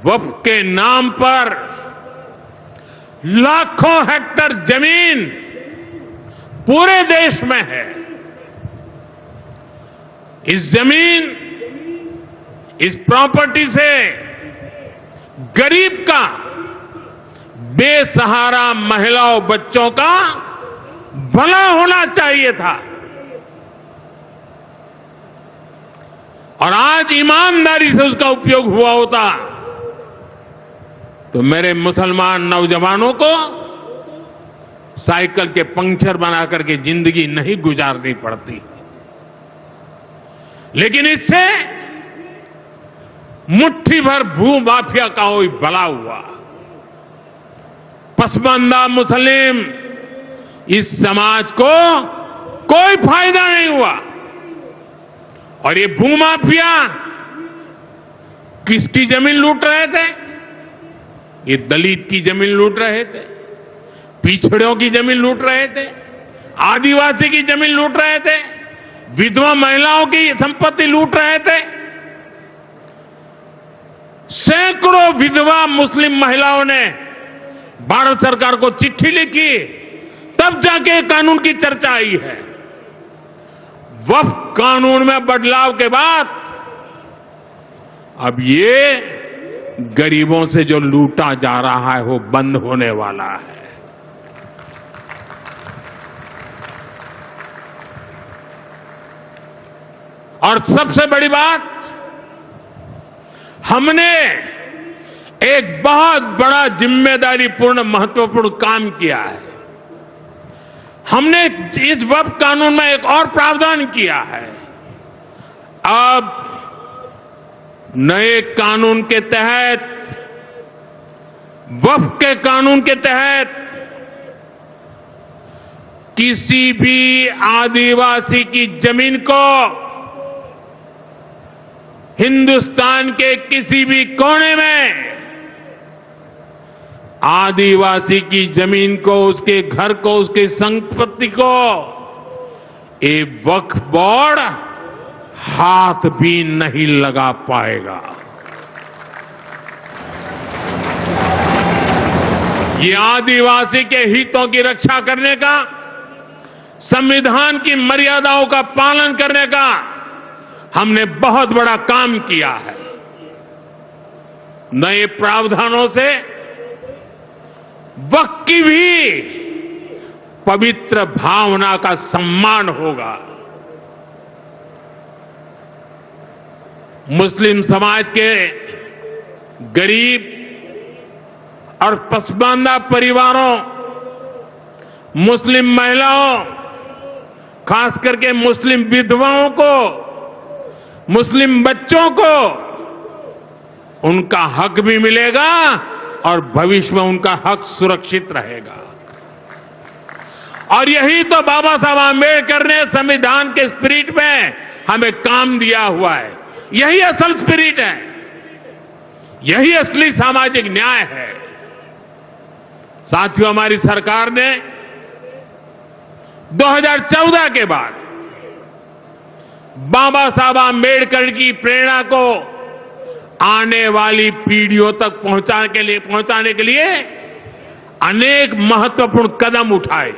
वक्फ के नाम पर लाखों हेक्टेयर जमीन पूरे देश में है। इस जमीन, इस प्रॉपर्टी से गरीब का, बेसहारा महिलाओं बच्चों का भला होना चाहिए था। और आज ईमानदारी से उसका उपयोग हुआ होता तो मेरे मुसलमान नौजवानों को साइकिल के पंक्चर बना करके जिंदगी नहीं गुजारनी पड़ती। लेकिन इससे मुट्ठी भर भू माफिया का कोई भला हुआ। पसमानदा मुस्लिम इस समाज को कोई फायदा नहीं हुआ। और ये भूमाफिया किसकी जमीन लूट रहे थे? ये दलित की जमीन लूट रहे थे, पिछड़ों की जमीन लूट रहे थे, आदिवासी की जमीन लूट रहे थे, विधवा महिलाओं की संपत्ति लूट रहे थे। सैकड़ों विधवा मुस्लिम महिलाओं ने भारत सरकार को चिट्ठी लिखी, तब जाके कानून की चर्चा आई है। वक्फ कानून में बदलाव के बाद अब ये गरीबों से जो लूटा जा रहा है वो बंद होने वाला है। और सबसे बड़ी बात, हमने एक बहुत बड़ा जिम्मेदारीपूर्ण महत्वपूर्ण काम किया है। हमने इस वक्फ कानून में एक और प्रावधान किया है। अब नए कानून के तहत, वक्फ के कानून के तहत किसी भी आदिवासी की जमीन को हिंदुस्तान के किसी भी कोने में, आदिवासी की जमीन को, उसके घर को, उसकी संपत्ति को ये वक्फ बोर्ड हाथ भी नहीं लगा पाएगा। ये आदिवासी के हितों की रक्षा करने का, संविधान की मर्यादाओं का पालन करने का हमने बहुत बड़ा काम किया है। नए प्रावधानों से वक्फ की भी पवित्र भावना का सम्मान होगा। मुस्लिम समाज के गरीब और पसमानदा परिवारों, मुस्लिम महिलाओं, खास करके मुस्लिम विधवाओं को, मुस्लिम बच्चों को उनका हक भी मिलेगा और भविष्य में उनका हक सुरक्षित रहेगा। और यही तो बाबा साहब आंबेडकर ने संविधान के स्पिरिट में हमें काम दिया हुआ है। यही असल स्पिरिट है, यही असली सामाजिक न्याय है। साथियों, हमारी सरकार ने 2014 के बाद बाबा साहब आंबेडकर की प्रेरणा को आने वाली पीढ़ियों तक पहुंचाने के लिए अनेक महत्वपूर्ण कदम उठाए।